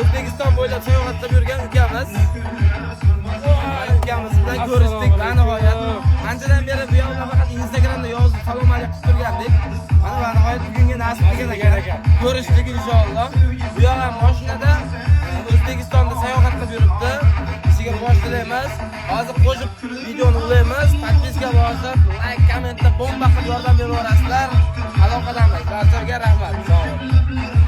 O'zbekiston bo'ylab sayohatlab yurgan ukamiz. Ukamiz bilan ko'rishdik va nihoyat anchadan beri bu yoqda faqat Instagramda yozib salom alaykum turgandik. Mana nihoyat bugunga nasib qilgan ekan. Ko'rishdik inshaalloh. Bu yoq ham mashinada O'zbekistonda sayohatlab yuribdi. Ishiga boshlaymiz. Hozir qo'shib videoni ulaymiz. Podpiska bosib, like, kommentda bomba qilib yordam beraverasizlar. Aloqadamiz. Barchaga rahmat. Sog' bo'ling.